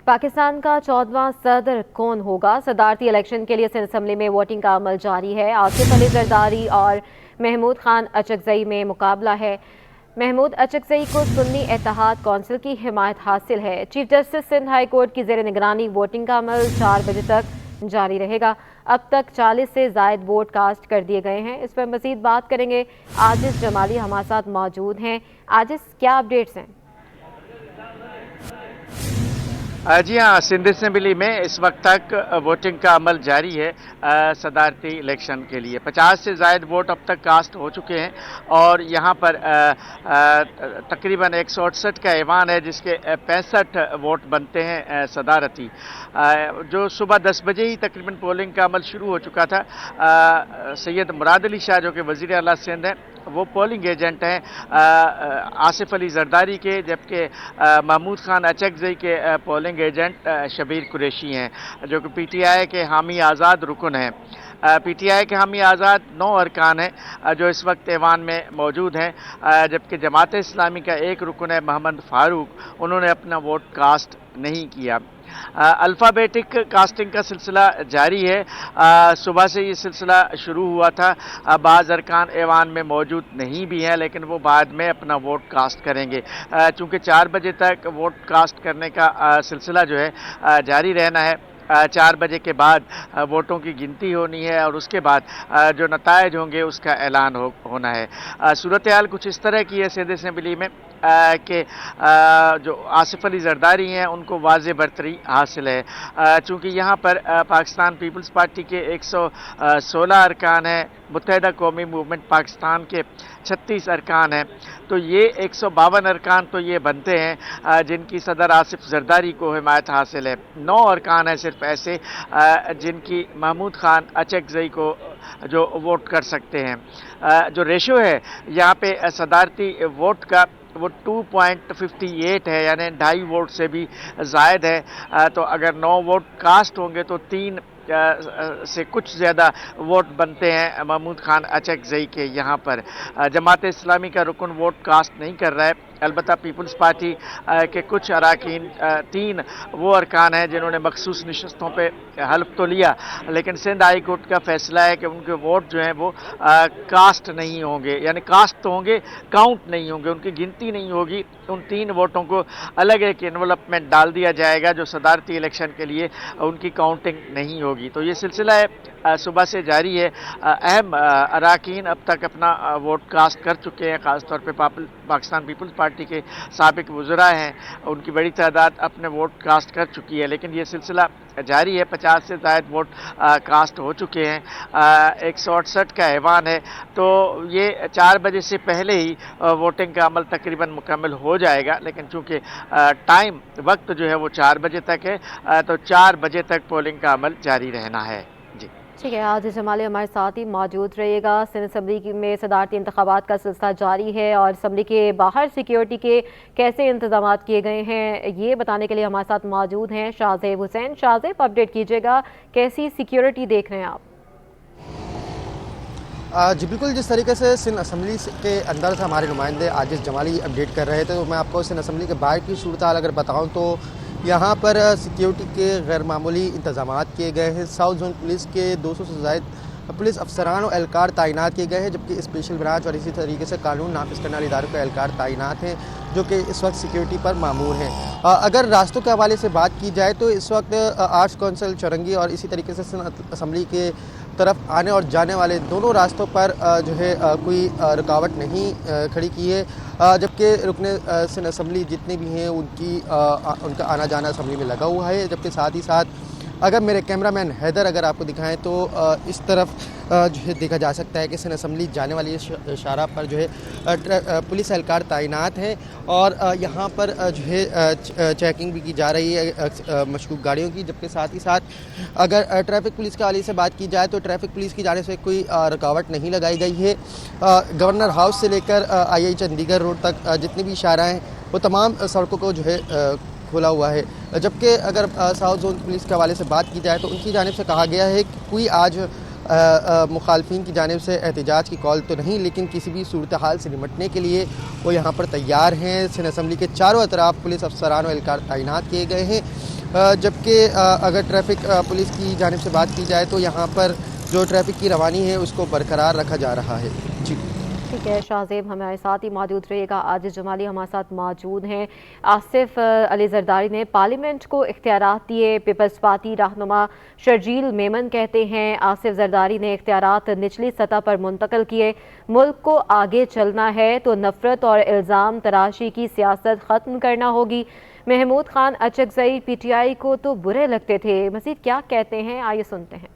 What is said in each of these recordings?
पाकिस्तान का 14वां सदर कौन होगा? सदारती इलेक्शन के लिए सिंध असम्बली में वोटिंग का अमल जारी है। आसिफ अली जरदारी और महमूद खान अचकजई में मुकाबला है। महमूद अचकजई को सुन्नी इत्तेहाद कौंसिल की हिमायत हासिल है। Chief justice Sindh high court की जेर निगरानी वोटिंग का अमल 4 बजे तक जारी रहेगा। अब तक 40 से जायद वोट कास्ट कर दिए गए हैं। इस पर मजीद बात करेंगे। आजिज जमाली हमारे साथ मौजूद हैं। आजिज, क्या अपडेट्स हैं? जी हाँ, सिंध असेंबली में इस वक्त तक वोटिंग का अमल जारी है सदारती इलेक्शन के लिए। 50 से ज़ायद वोट अब तक कास्ट हो चुके हैं और यहाँ पर तकरीबन 168 का ऐवान है, जिसके 65 वोट बनते हैं सदारती। जो सुबह 10 बजे ही तकरीबन पोलिंग का अमल शुरू हो चुका था। सैयद मुराद अली शाह जो कि वज़ीर आला सिंध हैं, वो पोलिंग एजेंट हैं आसिफ अली जरदारी के, जबकि महमूद खान अचकजई के पोलिंग एजेंट शबीर कुरैशी हैं, जो कि पीटीआई के हामी आज़ाद रुकन हैं। पीटीआई के हामी आज़ाद 9 अरकान हैं जो इस वक्त ऐवान में मौजूद हैं, जबकि जमात इस्लामी का एक रुकन है मोहम्मद फारूक, उन्होंने अपना वोट कास्ट नहीं किया। अल्फ़ाबेटिक कास्टिंग का सिलसिला जारी है। सुबह से ये सिलसिला शुरू हुआ था। बाज़ अरकान ऐवान में मौजूद नहीं भी हैं, लेकिन वो बाद में अपना वोट कास्ट करेंगे। चूँकि 4 बजे तक वोट कास्ट करने का सिलसिला जो है जारी रहना है। 4 बजे के बाद वोटों की गिनती होनी है और उसके बाद जो नतायज होंगे उसका ऐलान होना है। सूरत हाल कुछ इस तरह की है सिंध असेंबली में कि जो आसिफ अली जरदारी हैं उनको वाज़े बरतरी हासिल है। चूँकि यहाँ पर पाकिस्तान पीपल्स पार्टी के 116 अरकान हैं, मुत्तहिदा कौमी मूवमेंट पाकिस्तान के 36 अरकान हैं, तो ये 152 अरकान तो ये बनते हैं जिनकी सदर आसिफ जरदारी को हिमायत हासिल है। 9 अरकान हैं सिर्फ ऐसे जिनकी महमूद खान अचकजई को जो वोट कर सकते हैं। जो रेशो है यहाँ पे सदारती वोट का वो 2.58 है, यानी 2.5 वोट से भी ज़ायद है। तो अगर 9 वोट कास्ट होंगे तो 3 से कुछ ज़्यादा वोट बनते हैं महमूद खान अचकजई के। यहाँ पर जमात इस्लामी का रुकन वोट कास्ट नहीं कर रहा है। अलबत्ता पीपल्स पार्टी के कुछ अरकान 3 वो अरकान हैं जिन्होंने मखसूस नशस्तों पे हल्फ तो लिया, लेकिन सिंध हाई कोर्ट का फैसला है कि उनके वोट जो हैं वो कास्ट नहीं होंगे, यानी कास्ट तो होंगे, काउंट नहीं होंगे, उनकी गिनती नहीं होगी। उन 3 वोटों को अलग एक एनवलप में डाल दिया जाएगा जो सदारती इलेक्शन के लिए उनकी काउंटिंग नहीं होगी। तो ये सिलसिला है सुबह से जारी है। अहम अरकान अब तक अपना वोट कास्ट कर चुके हैं। ख़ासतौर पे पाकिस्तान पीपल्स पार्टी के साबिक वज़रा हैं, उनकी बड़ी तादाद अपने वोट कास्ट कर चुकी है, लेकिन ये सिलसिला जारी है। 50 से ज़ायद वोट कास्ट हो चुके हैं। 168 का ऐवान है, तो ये 4 बजे से पहले ही वोटिंग का अमल तकरीबन मुकम्मल हो जाएगा, लेकिन चूँकि टाइम वक्त जो है वो 4 बजे तक है, तो 4 बजे तक पोलिंग का अमल जारी रहना है। जी ठीक है, आजिज जमाली हमारे साथ ही मौजूद रहिएगा। सिंध असम्बली में सदारती इंतखाबात का सिलसिला जारी है और असम्बली के बाहर सिक्योरिटी के कैसे इंतजाम किए गए हैं, ये बताने के लिए हमारे साथ मौजूद हैं शाहजेब हुसैन। शाहजेब, अपडेट कीजिएगा, कैसी सिक्योरिटी देख रहे हैं आप? जी बिल्कुल, जिस तरीके से सिंध असम्बली के अंदर से हमारे नुमाइंदे आजिज जमाली अपडेट कर रहे थे, तो मैं आपको सिंध असम्बली के बाहर की सूरत हाल अगर बताऊँ तो यहाँ पर सिक्योरिटी के गैर मामूली इंतजाम किए गए हैं। साउथ जोन पुलिस के 200 से ज़ायद पुलिस अफसरान और एहलकार तैनात किए गए हैं, जबकि स्पेशल ब्रांच और इसी तरीके से कानून नाफिज करने वाले इदारों के एहलकार तैनात हैं जो कि इस वक्त सिक्योरिटी पर मामूर हैं। अगर रास्तों के हवाले से बात की जाए तो इस वक्त आर्ट्स काउंसिल चौरंगी और इसी तरीके से सिंध असम्बली के तरफ आने और जाने वाले दोनों रास्तों पर जो है कोई रुकावट नहीं खड़ी की है, जबकि रुकने सिंध असम्बली जितने भी हैं उनका आना जाना असम्बली में लगा हुआ है। जबकि साथ ही साथ अगर मेरे कैमरामैन हैदर अगर आपको दिखाएं तो इस तरफ जो है देखा जा सकता है कि सिंध असम्बली जाने वाली शाहराह पर जो है पुलिस एहलकार तैनात हैं और यहाँ पर जो है चेकिंग भी की जा रही है मशकूक गाड़ियों की। जबकि साथ ही साथ अगर ट्रैफिक पुलिस के हवाले से बात की जाए तो ट्रैफिक पुलिस की जाने से कोई रुकावट नहीं लगाई गई है। गवर्नर हाउस से लेकर आई चंडीगढ़ रोड तक जितनी भी शाहराहें वो तमाम सड़कों को जो है खुला हुआ है। जबकि अगर साउथ जोन पुलिस के हवाले से बात की जाए तो उनकी जानिब से कहा गया है कि कोई आज मुखालफिन की जानिब से एहतजाज की कॉल तो नहीं, लेकिन किसी भी सूरत हाल से निपटने के लिए वो यहाँ पर तैयार हैं। सिंध असम्बली के चारों अतराफ पुलिस अफसरान व एहलकार तैनात किए गए हैं, जबकि अगर ट्रैफिक पुलिस की जानिब से बात की जाए तो यहाँ पर जो ट्रैफिक की रवानी है उसको बरकरार रखा जा रहा है। जी ठीक है, शाहजेब हमारे साथ ही मौजूद रहेगा। आजिज़ जमाली हमारे साथ मौजूद हैं। आसिफ अली जरदारी ने पार्लियामेंट को इख्तियारात दिए। पीपल्स पार्टी रहनुमा शर्जील मेमन कहते हैं आसिफ जरदारी ने इख्तियारात निचली सतह पर मुंतकिल किए। मुल्क को आगे चलना है तो नफरत और इल्ज़ाम तराशी की सियासत ख़त्म करना होगी। महमूद खान अचकजई PTI को तो बुरे लगते थे, मज़ीद क्या कहते हैं, आइए सुनते हैं।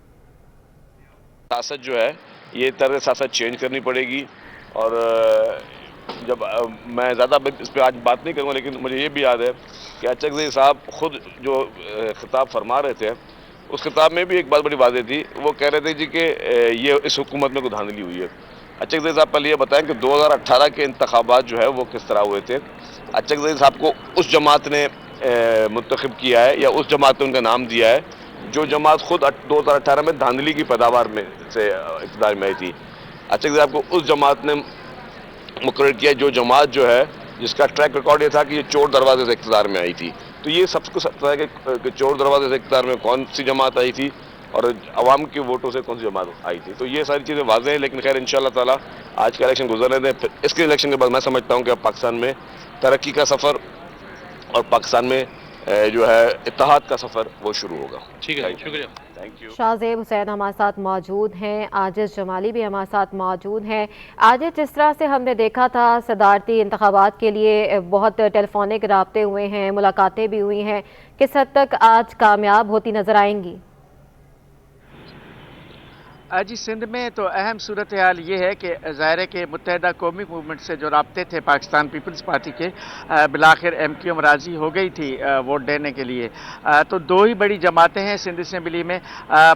सियासत जो है ये तरह सियासत चेंज करनी पड़ेगी। और जब मैं ज़्यादा इस पर आज बात नहीं करूँगा, लेकिन मुझे ये भी याद है कि अचकजई साहब खुद जो खिताब फरमा रहे थे, उस खिताब में भी एक बात बड़ी वाज़ेह थी। वो कह रहे थे जी कि ये इस हुकूमत में कोई धांधली हुई है। अचकजई साहब पहले ये बताएं कि 2018 के इंतखाबात जो है वो किस तरह हुए थे। अचकजई साहब को उस जमात ने मुंतखब किया है या उस जमात ने उनका नाम दिया है जो जमात खुद 2018 में धांधली की पैदावार में से इक़्तिदार में आई थी। अचकजई साहब को उस जमात ने मुकर्रर किया जो जमात जो है जिसका ट्रैक रिकॉर्ड ये था कि ये चोर दरवाजे से इक़्तिदार में आई थी। तो ये सबको पता है कि चोर दरवाजे से इक़्तिदार में कौन सी जमात आई थी और अवाम के वोटों से कौन सी जमात आई थी। तो ये सारी चीज़ें वाज़ेह हैं, लेकिन खैर इंशाअल्लाह ताला आज का इलेक्शन गुजरने दें। फिर इसके इलेक्शन के बाद मैं समझता हूँ कि अब पाकिस्तान में तरक्की का सफ़र और पाकिस्तान में जो है इत्तेहाद का सफ़र वो शुरू होगा। ठीक है, शुक्रिया। Thank you. शाहजेब हुसैन हमारे साथ मौजूद हैं। आजिज़ जमाली भी हमारे साथ मौजूद हैं। आजिज़, जिस तरह से हमने देखा था सदारती इंतखाबात के लिए बहुत टेलीफोनिक राब्ते हुए हैं, मुलाकातें भी हुई हैं, किस हद तक आज कामयाब होती नज़र आएंगी? जी सिंध में तो अहम सूरत हाल ये है कि ज़ाहिर है कि मुत्तहिदा कौमी मूवमेंट से जो राब्ते थे पाकिस्तान पीपल्स पार्टी के, बिलाखिर MQM राज़ी हो गई थी वोट देने के लिए। तो दो ही बड़ी जमातें हैं सिंध असम्बली में।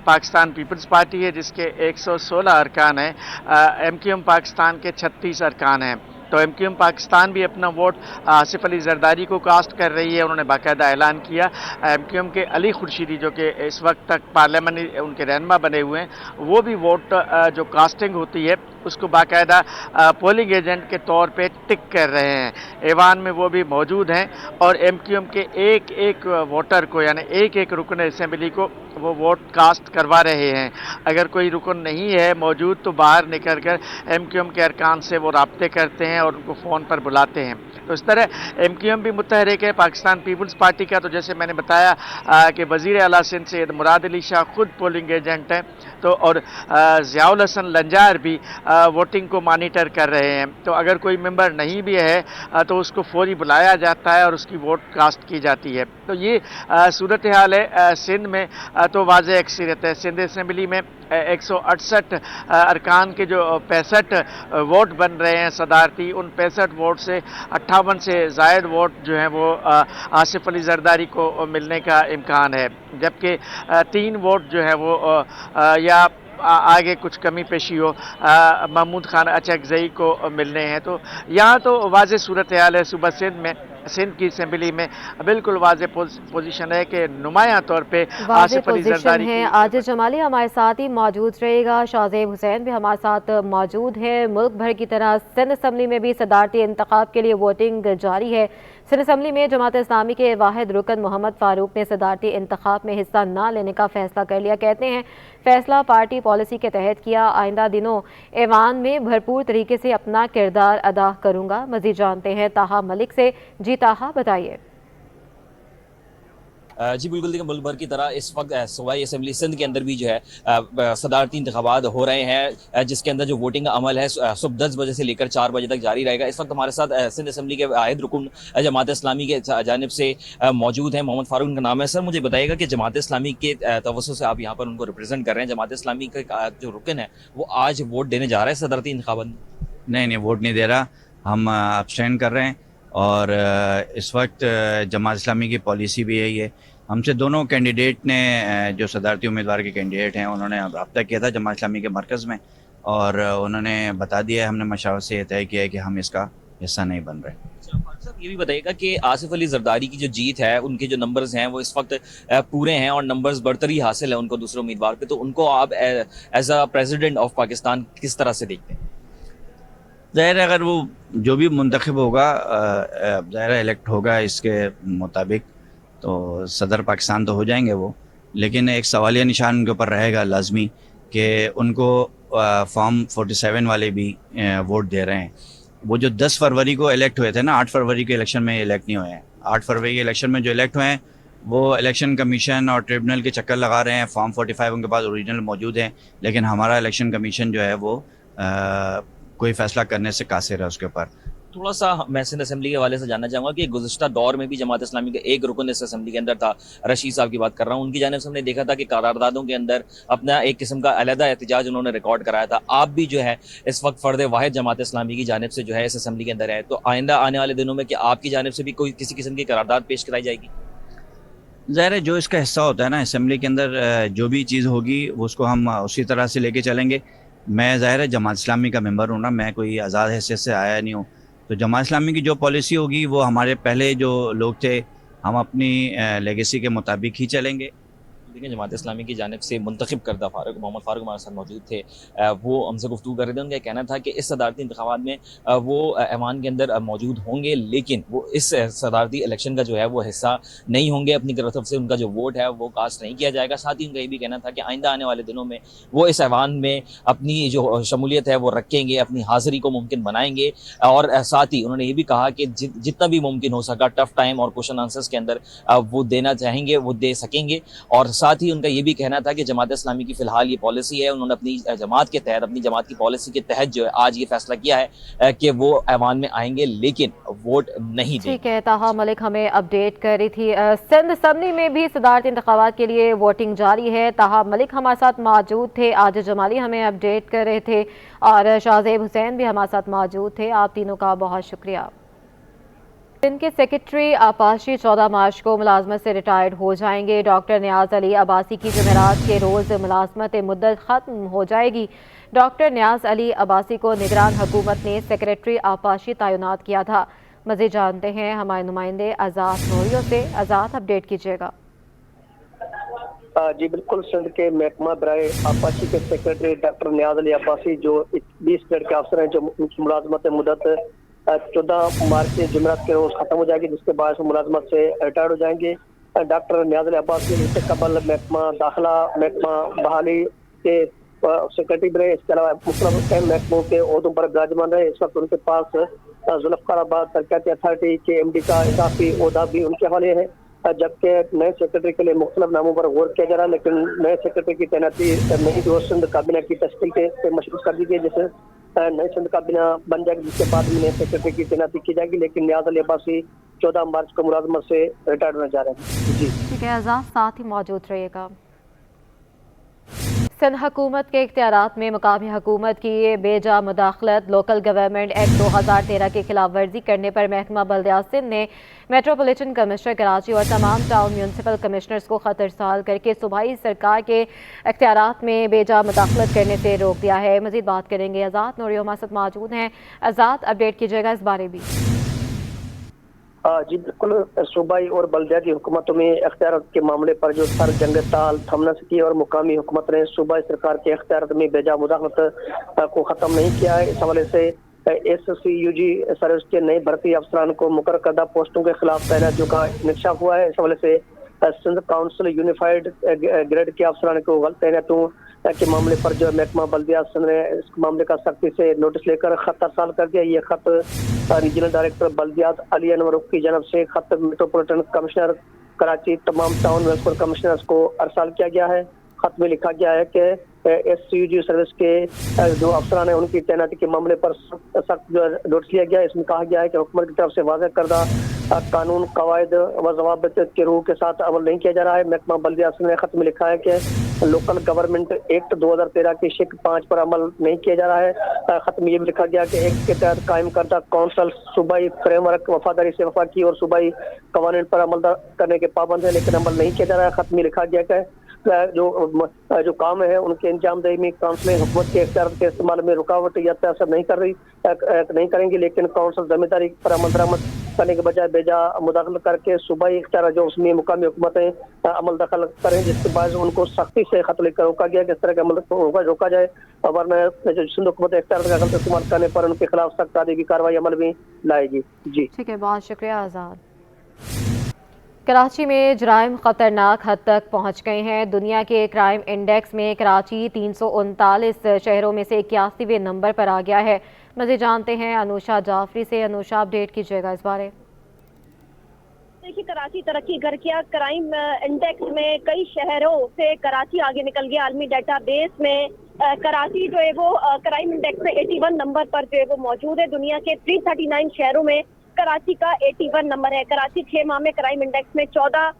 पाकिस्तान पीपल्स पार्टी है जिसके 116 अरकान हैं, MQM पाकिस्तान के 36 अरकान हैं। तो MQM पाकिस्तान भी अपना वोट आसिफ अली जरदारी को कास्ट कर रही है। उन्होंने बाकायदा ऐलान किया। MQM के अली खुर्शीदी जो कि इस वक्त तक पार्लियामेंट उनके रहनुमा बने हुए हैं, वो भी वोट जो कास्टिंग होती है उसको बाकायदा पोलिंग एजेंट के तौर पे टिक कर रहे हैं। ऐवान में वो भी मौजूद हैं और MQM के एक एक वोटर को यानी एक एक रुकन असम्बली को वो वोट कास्ट करवा रहे हैं। अगर कोई रुकन नहीं है मौजूद तो बाहर निकल कर MQM के अरकान से वो राब्ते करते हैं और उनको फ़ोन पर बुलाते हैं। तो इस तरह MQM भी मुतहरिक है पाकिस्तान पीपल्स पार्टी का। तो जैसे मैंने बताया कि वज़ीर आला सिंध सैयद मुराद अली शाह खुद पोलिंग एजेंट हैं, तो और ज़ियाउल हसन लंजार भी वोटिंग को मॉनिटर कर रहे हैं। तो अगर कोई मेंबर नहीं भी है तो उसको फौरी बुलाया जाता है और उसकी वोट कास्ट की जाती है। तो ये सूरत हाल है सिंध में। तो वाज़ेह अक्सरियत है सिंध असम्बली में 168 अरकान के जो 65 वोट बन रहे हैं सदारती, उन 65 वोट से 58 से ज़ायद वोट जो हैं वो आसिफ अली जरदारी को मिलने का इम्कान है, जबकि 3 वोट जो है वो या आगे कुछ कमी पेशी हो महमूद खान अचकजई को मिलने हैं। तो यहाँ तो वाज़ेह सूरत हाल है। सुबह सिंध की असम्बली में बिल्कुल वाज़ेह पोजीशन है कि नुमायां तौर पे आसिफ अली जरदारी है। आजिज़ जमाली हमारे साथ ही मौजूद रहेगा। शाहजेब हुसैन भी हमारे साथ मौजूद है। मुल्क भर की तरह सिंध असम्बली में भी सदारती इंतखाब के लिए वोटिंग जारी है। सिंध असम्बली में जमात इस्लामी के वाहिद रुकन मोहम्मद फारूक ने सदारती इंतखाब में हिस्सा न लेने का फैसला कर लिया। कहते हैं फैसला पार्टी पॉलिसी के तहत किया, आइंदा दिनों ऐवान में भरपूर तरीके से अपना किरदार अदा करूँगा। मज़ीद जानते हैं ताहा मलिक से। जी ताहा, बताइए। जी बिल्कुल, देखिए मुल्क भर की तरह इस वक्त सूबाई असम्बली सिंध के अंदर भी जो है सदारती इंतखाबात हो रहे हैं, जिसके अंदर जो वोटिंग का अमल है सुबह 10 बजे से लेकर 4 बजे तक जारी रहेगा। इस वक्त हमारे साथ सिंध असम्बली के वाहिद रुकन जमात इस्लामी के जानिब से मौजूद हैं, मोहम्मद फारूक उनका नाम है। सर मुझे बताइएगा कि जमात इस्लामी के तवज्जो से आप यहाँ पर उनको रिप्रेजेंट कर रहे हैं, जमात इस्लामी का जो रुकन है वो आज वोट देने जा रहा है सदारती इंतखाबात में? नहीं, वोट नहीं दे रहा, हम अब्सटेन कर रहे हैं। और इस वक्त जमात इस्लामी की पॉलिसी भी यही है। हमसे दोनों कैंडिडेट ने जो सदारती उम्मीदवार के कैंडिडेट हैं उन्होंने रब्ता किया था जमात इस्लामी के मरकज़ में और उन्होंने बता दिया है, हमने मशावत से तय किया है कि हम इसका हिस्सा नहीं बन रहे। अच्छा, फारूक साहब ये भी बताइएगा कि आसिफ अली जरदारी की जो जीत है, उनके जो नंबर्स हैं वो इस वक्त पूरे हैं और नंबर्स बढ़तरी हासिल है उनको दूसरे उम्मीदवार पे, तो उनको आप as a president of Pakistan किस तरह से देखते हैं? ज़ाहिर है अगर वो जो भी मुंतखब होगा ज़ाहिर इलेक्ट होगा इसके मुताबिक, तो सदर पाकिस्तान तो हो जाएंगे वो, लेकिन एक सवालिया निशान उनके ऊपर रहेगा लाजमी कि उनको फॉर्म 47 वाले भी वोट दे रहे हैं। वो जो 10 फरवरी को इलेक्ट हुए थे ना, 8 फरवरी के इलेक्शन में इलेक्ट नहीं हुए हैं। 8 फरवरी के इलेक्शन में जो इलेक्ट हुए हैं वो इलेक्शन कमीशन और ट्रिब्यूनल के चक्कर लगा रहे हैं। फॉर्म 45 उनके पास ओरिजिनल मौजूद हैं, लेकिन हमारा इलेक्शन कमीशन जो है वो कोई फैसला करने से कासिर है उसके ऊपर। थोड़ा सा मैं सिंध असेंबली के हवाले से जानना चाहूँगा कि गुज़श्ता दौर में भी जमात इस्लामी का एक रुकन इस असेंबली के अंदर था, रशीद साहब की बात कर रहा हूँ, उनकी जानिब से हमने देखा था कि करारदादों के अंदर अपना एक किस्म का अलहदा एहतजाज उन्होंने रिकॉर्ड कराया था। आप भी जो है इस वक्त फ़र्द वाहिद जमात इस्लामी की जानिब से जो है इस असेंबली के अंदर है, तो आइंदा आने वाले दिनों में कि आपकी जानिब से भी कोई किसी किस्म की करारदाद पेश कराई जाएगी? ज़ाहिर है जो इसका हिस्सा होता है ना असेंबली के अंदर, जो भी चीज़ होगी वो उसको हम उसी तरह से लेके चलेंगे। मैं ज़ाहिर है जमात इस्लामी का मेंबर हूँ ना, मैं कोई आज़ाद हैसियत से आया नहीं हूँ, तो जमात इस्लामी की जो पॉलिसी होगी वो हमारे पहले जो लोग थे हम अपनी लेगेसी के मुताबिक ही चलेंगे। देखिए जमात इस्लामी की जानिब से मुंतखब करदा मोहम्मद फ़ारूक हमारे साथ मौजूद थे। वो हमसे गुफ्तगू कर रहे थे। उनका कहना था कि इस सदारती इंतखाबात में वो ऐवान के अंदर मौजूद होंगे, लेकिन वो इस सदारती इलेक्शन का जो है वो हिस्सा नहीं होंगे। अपनी तरफ से उनका जो वोट है वो कास्ट नहीं किया जाएगा। साथ ही उनका ये भी कहना था कि आइंदा आने वाले दिनों में वो इस ऐवान में अपनी जो शमूलियत है वो रखेंगे, अपनी हाज़िरी को मुमकिन बनाएंगे। और साथ ही उन्होंने ये भी कहा कि जितना भी मुमकिन हो सका टफ टाइम और क्वेश्चन आंसर्स के अंदर वो देना चाहेंगे, वो दे सकेंगे। और साथ ही उनका ये भी कहना था कि जमात इस्लामी की फ़िलहाल ये पॉलिसी है, उन्होंने अपनी जमात के तहत, अपनी जमात की पॉलिसी के तहत जो है आज ये फैसला किया है कि वो ऐवान में आएंगे लेकिन वोट नहीं देंगे। ठीक है, ताहा मलिक हमें अपडेट कर रही थी। सिंध असम्बली में भी सदारती इंतखाबात के लिए वोटिंग जारी है। ताहा मलिक हमारे साथ मौजूद थे, आज जमाली हमें अपडेट कर रहे थे और शाहजेब हुसैन भी हमारे साथ मौजूद थे। आप तीनों का बहुत शुक्रिया। सिंध के सेक्रेटरी आपाशी 14 मार्च को मुलाजमत से रिटायर्ड हो जाएंगे। डॉक्टर न्याज अली अब्बासी की जुमेरात के रोज़ मुलाजमत मुद्दत ख़त्म हो जाएगी। डॉक्टर न्याज अली अब्बासी को निगरान हुकूमत ने सेक्रेटरी आपाशी तैनात किया था। मज़ीद जानते हैं हमारे नुमाइंदे आज़ाद नूरियों से। आज़ाद अपडेट कीजिएगा। जी बिल्कुल, सिंध के महकमा बराए आपाशी के सेक्रेटरी डॉक्टर न्याज अली अब्बासी जो 20 ग्रेड के अफसर हैं, जो मुलाजमत मुद्दत 14 मार्च से जुमेरात के रोज खत्म हो जाएगी, जिसके बाद मुलाजमत से रिटायर्ड हो जाएंगे। डॉक्टर न्याज अली अब्बासी इससे कबल महकमा दाखिला, महकमा बहाली के सेक्रेटरी बने। इसके अलावा मुख्तलिफ अहम महकमों के ओहदों पर विराजमान रहे। इस वक्त उनके पास जुल्फ़िकाराबाद तरक्याती अथॉरिटी के MD का इजाफी ओहदा भी उनके हवाले है, जबकि नए सेक्रेटरी के लिए मुख्तलिफ नामों पर गौर किया जा रहा है। लेकिन नए सेक्रेटरी की तैनाती नई जो सिंध काबीना की तश्कील के मशरूत कर दी गई, जैसे नई सिंध काबीना बन जाएगी, जिसके बाद में नए सेक्रेटरी की तैनाती की जाएगी। लेकिन न्याज अली अब्बासी 14 मार्च को मुलाजमत से रिटायर्ड होने जा रहे हैं। जी ठीक है आज़ाद, साथ ही मौजूद रहिएगा। सिंध हुकूमत के इख्तियारात में मुकामी हुकूमत की बेजा मुदाखलत, लोकल गवर्नमेंट एक्ट 2013 की खिलाफ वर्जी करने पर महकमा बल्दियात सिंध ने मेट्रोपॉलिटन कमिश्नर कराची और तमाम टाउन म्यूनसिपल कमिश्नर्स को खत इरसाल करके सूबाई सरकार के इख्तियारात में बेजा मुदाखलत करने से रोक दिया है। मजीद बात करेंगे, आज़ाद नूरियो हमारे साथ मौजूद हैं। आज़ाद अपडेट कीजिएगा इस बारे भी। जी बिल्कुल, सूबाई और बल्दियाती हुकूमतों में इख्तियारात के मामले पर जो सर जंग ताल थम न सकी और मुकामी हुकूमत ने सूबाई सरकार के इख्तियारात में बेजा मुदाखलत को ख़त्म नहीं किया है। इस हवाले से SCUG सर्विस के नए भर्ती अफसरान को मुकर्रर करदा पोस्टों के खिलाफ तैनातियों का इंकशाफ हुआ है। इस हवाले से सिंध काउंसिल यूनिफाइड ग्रेड के अफसरान को गलत तैनातियों के मामले पर जो महकमा बल्दियात सिंध ने इस मामले का सख्ती से नोटिस लेकर खत अरसाल कर दिया। ये खत रीजनल डायरेक्टर बल्दियात अली अनवर की जानब से खत मेट्रोपॉलिटन कमिश्नर कराची, तमाम टाउन म्यूनसिपल कमिश्नर्स को अरसाल किया गया है। खत में लिखा गया है कि SCUG सर्विस के जो अफसरान हैं उनकी तैनाती के मामले पर सख्त जो नोटिस लिया गया है। इसमें कहा गया है कि हुकूमत की तरफ से वाज़ेह करदा कानून, कवायद व ज़वाबित के रूह के साथ अमल नहीं किया जा रहा है। महकमा बल्दियात ने खत में लिखा है कि लोकल गवर्नमेंट एक्ट 2013 की शिक 5 पर अमल नहीं किया जा रहा है। खत में ये भी लिखा गया कि एक्ट के तहत कायम करदा कौंसल सूबाई फ्रेमवर्क वफादारी से वफाकी और सूबाई कवानीन पर अमल करने के पाबंद है, लेकिन अमल नहीं किया जा रहा है। खत में लिखा गया कि जो काम है उनके अंजामदही में काउंसिल हुकूमत के इख्तियार के इस्तेमाल में रुकावट या असर नहीं करेंगी, लेकिन काउंसिल जिम्मेदारी पर अमल दरामद करने के बजाय बेजा मुदाखल करके सूबाई इख्तियार जो उसमें मुकामी हुकूमतें अमल दखल करें, जिसके बाद उनको सख्ती से खत लिखकर रोका गया कि इस तरह के अमल को रोका जाए, वरना जो सिंध हुकूमत इख्तियार का गलत इस्तेमाल करने पर उनके खिलाफ सख्त तारीबी कार्रवाई अमल में लाएगी। जी ठीक है, बहुत शुक्रिया आज़ाद। कराची में जराइम खतरनाक हद तक पहुंच गए हैं। दुनिया के क्राइम इंडेक्स में कराची 339 शहरों में से 81वें नंबर पर आ गया है। मज़ीद जानते हैं अनुषा जाफरी से। अनुषा, अपडेट कीजिएगा इस बारे। देखिए, कराची तरक्की कर किया, क्राइम इंडेक्स में कई शहरों से कराची आगे निकल गया। आलमी डेटाबेस में कराची जो है वो क्राइम इंडेक्स में 81 नंबर पर जो है वो मौजूद है। दुनिया के 339 शहरों में कराची का 81 नंबर है। कराची 6 माह में क्राइम इंडेक्स में 14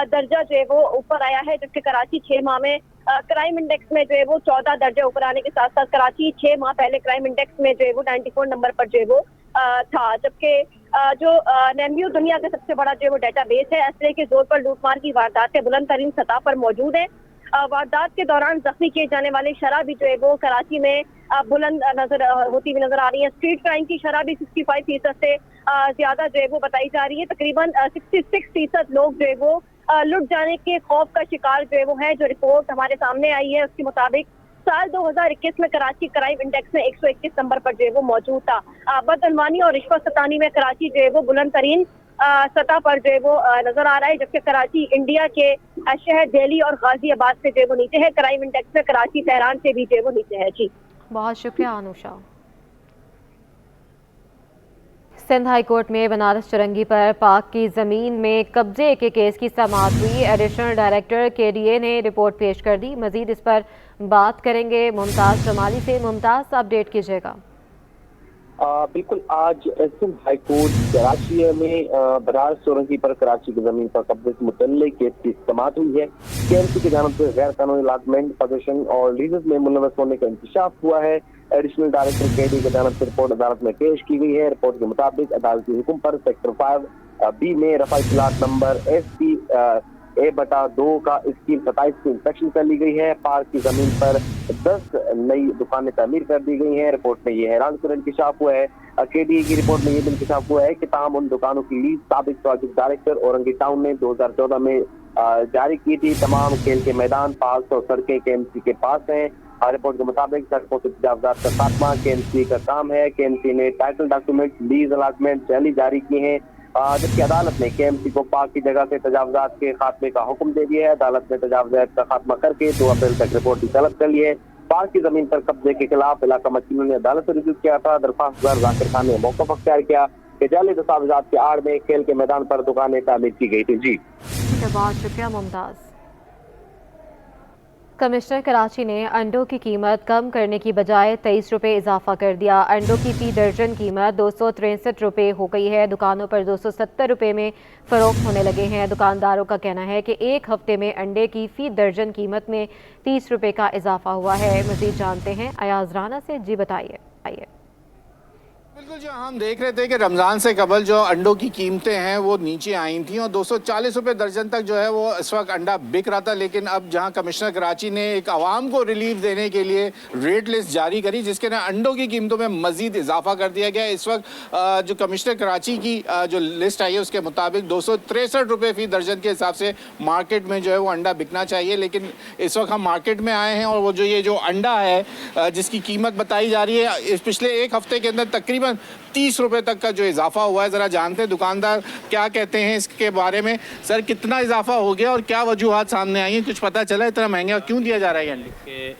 दर्जा जो है वो ऊपर आया है, जबकि कराची 6 माह में क्राइम इंडेक्स में जो है वो 14 दर्जे ऊपर आने के साथ साथ कराची 6 माह पहले क्राइम इंडेक्स में जो है वो 94 नंबर पर जो है वो था। जबकि जो नेम्यू दुनिया का सबसे बड़ा जो है वो डेटाबेस है, असले के जोर पर लूटमार की वारदातें बुलंद तरीन सतह पर मौजूद है। वारदात के दौरान जख्मी किए जाने वाले शरह भी जो है वो कराची में बुलंद होती हुई नजर आ रही है। स्ट्रीट क्राइम की शरह भी 65% से ज्यादा जो है वो बताई जा रही है। तकरीबन 66% लोग जो है वो लुट जाने के खौफ का शिकार जो है वो है। जो रिपोर्ट हमारे सामने आई है उसके मुताबिक साल 2021 में कराची क्राइम इंडेक्स में 121 नंबर पर जो है वो मौजूद था। बदअनवानी और रिश्वत सतानी में कराची जो है वो बुलंद तरीन सतह पर जो है वो नजर आ रहा है, जबकि कराची इंडिया के शहर दिल्ली और गाजियाबाद से जो है वो नीचे है। क्राइम इंडेक्स में कराची तेहरान से भी जो है वो नीचे है। जी, बहुत शुक्रिया अनुषा। सिंध हाई कोर्ट में बनारस चुरंगी पर पाक की जमीन में कब्जे के केस की समाअत हुई। एडिशनल डायरेक्टर KDA ने रिपोर्ट पेश कर दी। मजीद इस पर बात करेंगे मुमताज जमाली से। मुमताज, अपडेट कीजिएगा। बिल्कुल, आज सिंध हाई कोर्ट कराची में बनारस चौरंगी पर कराची की जमीन पर कब्जे से मुतल्लिक केस की समाअत हुई है। KMC की जानिब से गैर कानूनी अलॉटमेंट, पोजीशन और लीजेस में मुलव्वस होने का इंकशाफ हुआ है। एडिशनल डायरेक्टर KDA की जानिब से रिपोर्ट अदालत में पेश की गई है। रिपोर्ट के मुताबिक अदालती हुक्म पर सेक्टर 5B में रफा इत्तलात नंबर SPA/2 का स्कीम 27 की इंस्पेक्शन कर ली गई है। पार्क की जमीन पर 10 नई दुकानें तामीर कर दी गई हैं। रिपोर्ट में ये हैरान कर इंकशाफ हुआ है। KDA की रिपोर्ट में ये भी इंकशाफ हुआ है कि तमाम उन दुकानों की लीज साबिक प्रोजेक्ट डायरेक्टर औरंगी टाउन ने 2014 में जारी की थी। तमाम खेल के मैदान, पार्क और सड़कें KMC के पास हैं। रिपोर्ट के मुताबिक सड़कों से तजावजात का खात्मा KMC का काम है। KMC ने टाइटल डॉक्यूमेंट, लीज अलॉटमेंट जाली जारी किए हैं, जबकि अदालत ने KMC को पाक की जगह से तजावजात के खात्मे का हुक्म दे दिया है। अदालत ने तजावजात का खात्मा करके 2 अप्रैल तक रिपोर्ट की तलब कर ली है। पाक की जमीन पर कब्जे के खिलाफ इलाका वकीलों ने अदालत से रिजू किया था। दरख्वास्त जाकिर खान ने मौक़िफ़ अख्तियार किया कि जाली दस्तावेजात के आड़ में खेल के मैदान पर दुकानें तामीर की गई थी। जी, बहुत शुक्रिया मुमताज। कमिश्नर कराची ने अंडों की कीमत कम करने की बजाय 23 रुपये इजाफा कर दिया। अंडों की फी दर्जन कीमत 263 रुपये हो गई है। दुकानों पर 270 रुपये में फ़रोख्त होने लगे हैं। दुकानदारों का कहना है कि एक हफ्ते में अंडे की फी दर्जन कीमत में 30 रुपये का इजाफा हुआ है। मज़ीद जानते हैं अयाज राना से। जी बताइए। बिल्कुल, जो हम देख रहे थे कि रमज़ान से कबल जो अंडों की कीमतें हैं वो नीचे आई थी और 240 रुपये दर्जन तक जो है वो इस वक्त अंडा बिक रहा था। लेकिन अब जहां कमिश्नर कराची ने एक आवाम को रिलीफ देने के लिए रेट लिस्ट जारी करी, जिसके ना अंडों की कीमतों में मजीद इजाफा कर दिया गया। इस वक्त जो कमिश्नर कराची की जो लिस्ट आई है उसके मुताबिक 263 रुपये फी दर्जन के हिसाब से मार्केट में जो है वो अंडा बिकना चाहिए। लेकिन इस वक्त हम मार्केट में आए हैं और वो जो अंडा है जिसकी कीमत बताई जा रही है, इस पिछले एक हफ्ते के अंदर तकरीबन 30 रुपए तक का जो इजाफा हुआ है। जरा जानते हैं दुकानदार क्या कहते हैं इसके बारे में। सर, कितना इजाफा हो गया और क्या वजूहात सामने आई हैं? कुछ पता चला इतना महंगा क्यों दिया जा रहा है अंडे?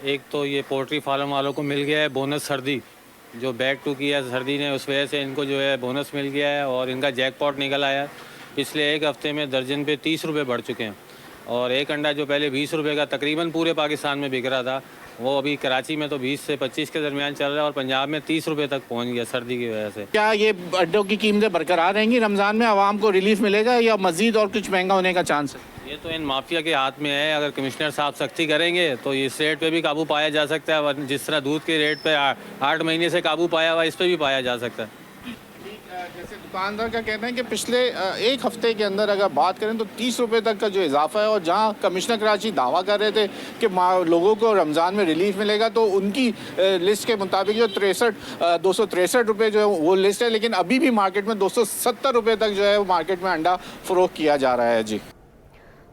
एक तो ये पोल्ट्री फार्म वालों को मिल गया है बोनस सर्दी, जो बैक टू की है सर्दी ने, उस वजह से इनको जो है बोनस मिल गया है और इनका जैकपॉट निकल आया। पिछले एक हफ्ते में दर्जन पे 30 रुपये बढ़ चुके हैं और एक अंडा जो पहले 20 रुपये का तकरीबन पूरे पाकिस्तान में बिक रहा था, वो अभी कराची में तो 20 से 25 के दरमियान चल रहा है और पंजाब में 30 रुपये तक पहुंच गया सर्दी की वजह से। क्या ये अंडों की कीमतें बरकरार रहेंगी? रमज़ान में आवाम को रिलीफ मिलेगा या मजीद और कुछ महंगा होने का चांस है? ये तो इन माफिया के हाथ में है। अगर कमिश्नर साहब सख्ती करेंगे तो इस रेट पे भी काबू पाया जा सकता है। जिस तरह दूध के रेट पे 8 महीने से काबू पाया हुआ, इस पर भी पाया जा सकता है। जैसे दुकानदार का कहना है कि पिछले एक हफ्ते के अंदर अगर बात करें तो 30 रुपए तक का जो इजाफा है, और जहां कमिश्नर कराची दावा कर रहे थे कि लोगों को रमज़ान में रिलीफ मिलेगा, तो उनकी लिस्ट के मुताबिक जो 263 रुपये जो है वो लिस्ट है, लेकिन अभी भी मार्केट में 270 रुपये तक जो है वो मार्केट में अंडा फ़रोख्त किया जा रहा है। जी,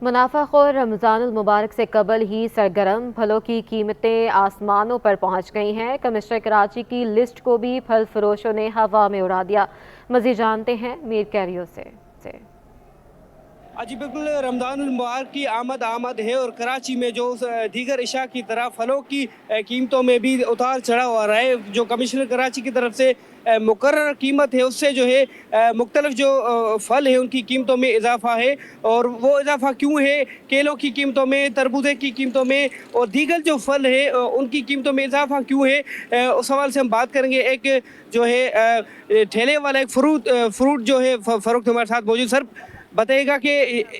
मुनाफाखोर रमज़ानुल मुबारक से कबल ही सरगर्म, फलों की कीमतें आसमानों पर पहुंच गई हैं। कमिश्नर कराची की लिस्ट को भी फल फरोशों ने हवा में उड़ा दिया। मज़ीद जानते हैं मीर कैरियो से। जी बिल्कुल, रमज़ानुल मुबारक की आमद है और कराची में जो दीगर इशा की तरह फलों की कीमतों में भी उतार चढ़ाव आ रहा है। जो कमिश्नर कराची की तरफ से मुकर्रर कीमत है उससे जो है मुख्तलिफ जो फल है उनकी कीमतों में इजाफा है। और वो इजाफा क्यों है, केलों की कीमतों में, तरबूजे की कीमतों में और दीगर जो फल है उनकी कीमतों में इजाफा क्यों है, उस सवाल से हम बात करेंगे। एक जो है ठेले वाला एक फ्रूट जो है फ़रोख्त हमारे साथ मौजूद। सर बताइएगा कि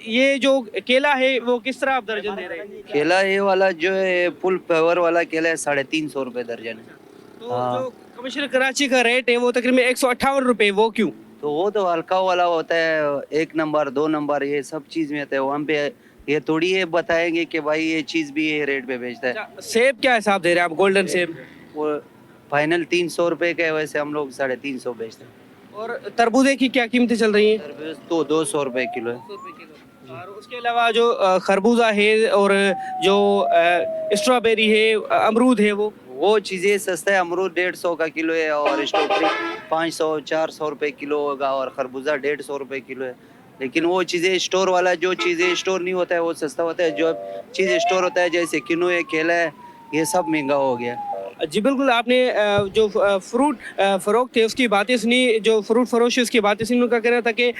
ये जो केला है वो किस तरह आप दर्जन दे रहे हैं? केला ये वाला जो है फुल फ्लेवर वाला केला है 350 रुपये दर्जन है। तो जो कमिश्नर कराची का रेट है वो तकरीबन 158 रुपये, वो क्यों? तो वो तो हल्का वाला होता है, 1 नंबर 2 नंबर ये सब चीज़ में होता है। वहाँ पे ये थोड़ी ये बताएंगे कि भाई ये चीज़ भी ये रेट पे बेचता है। सेब क्या हिसाब दे रहे हैं आप? गोल्डन सेब वो फाइनल 300 रुपये का है, वैसे हम लोग 350 बेचते हैं। और तरबूजे की क्या कीमतें चल रही हैं? तरबूज तो 200 रुपये किलो है। और उसके अलावा जो खरबूजा है और जो स्ट्रॉबेरी है, अमरूद है, वो चीज़ें सस्ता है। अमरूद 150 का किलो है और स्ट्रॉबेरी 500-400 रुपये किलो होगा और खरबूजा 150 रुपये किलो है। लेकिन वो चीज़ें स्टोर वाला, जो चीज़ें स्टोर नहीं होता है वो सस्ता होता है। जो चीज़ स्टोर होता है जैसे किनो है, केला है, ये सब महंगा हो गया। जी बिल्कुल, आपने जो फ्रूट फ़रोख्त थे उसकी बातें सुनी, जो फ्रूट फरोश है उसकी बातें सुनी। उनका कहना था कि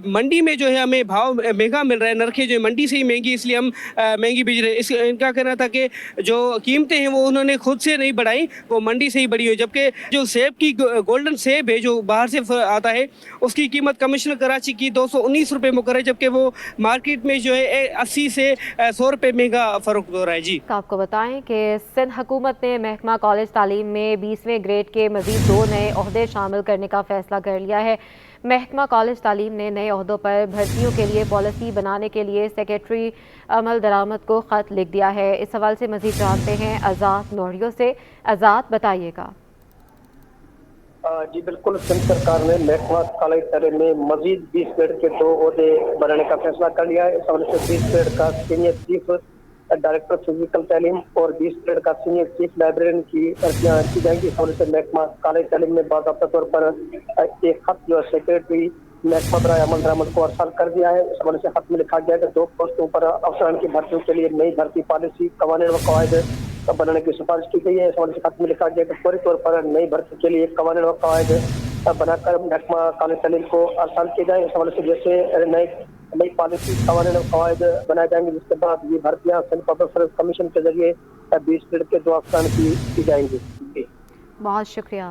मंडी में जो है हमें भाव महंगा मिल रहा है, नरखें जो है मंडी से ही महंगी, इसलिए हम महंगी बेच रहे हैं। इनका कहना था कि जो कीमतें हैं वो उन्होंने खुद से नहीं बढ़ाई, वो मंडी से ही बढ़ी हुई। जबकि जो सेब की गोल्डन सेब है जो बाहर से आता है उसकी कीमत कमिश्नर कराची की 219 रुपये मुकर्रर है, जबकि वो मार्केट में जो है 80 से 100 रुपये महंगा फ़रोख्त हो रहा है। जी, आपको बताएं कि सिंध हुकूमत ने महकमा कॉलेज तालीम में 20वें ग्रेड के मज़ीद 2 नए ओहदे शामिल करने का फैसला कर लिया है। महकमा कॉलेज तालीम ने नए ओहदों पर भर्तियों के लिए पॉलिसी बनाने के लिए सेक्रेटरी अमल दरामद को ख़त लिख दिया है। इस सवाल से मज़ीद जानते हैं आज़ाद नोरियो से। आज़ाद, बताइएगा। जी बिल्कुल, सिंध सरकार ने महकमा कॉलेज तालीम में मजीद 20 ग्रेड के 2 ओहदे बनाने का फैसला कर लिया है। इस हवाले से 20 ग्रेड का सीनियर चीफ डायरेक्टर फिजिकल तालीम और 20 ग्रेड का सीनियर चीफ लाइब्रेरियन की भर्तियाँ की जाएंगी। इस हवाले से महकमा कॉलेज तालीम में बाकायदा तौर पर एक खत जो सेक्रेटरी महकमा बराए अमल दरामद को अरसाल कर दिया है। इस हवाले से खत में लिखा गया है कि 2 पोस्टों पर अफसरान की भर्तियों के लिए नई भर्ती पॉलिसी, कवानीन व कवायद बनाने की सिफारिश की गई है। इस हवाले से खत में लिखा गया कि फौरी तौर पर नई भर्ती के लिए कवानीन व कवायद बनाकर महकमा कॉलेज तालीम को अरसाल किए जाए। इस हवाले से जैसे नई पॉलिसी, कवानीन व कवायद बनाए जाएंगे, जिसके बाद ये भर्तियाँ सिंध पब्लिक सर्विस कमीशन के जरिए 20 ग्रेड के 2 अफसरान की जाएंगी। बहुत शुक्रिया।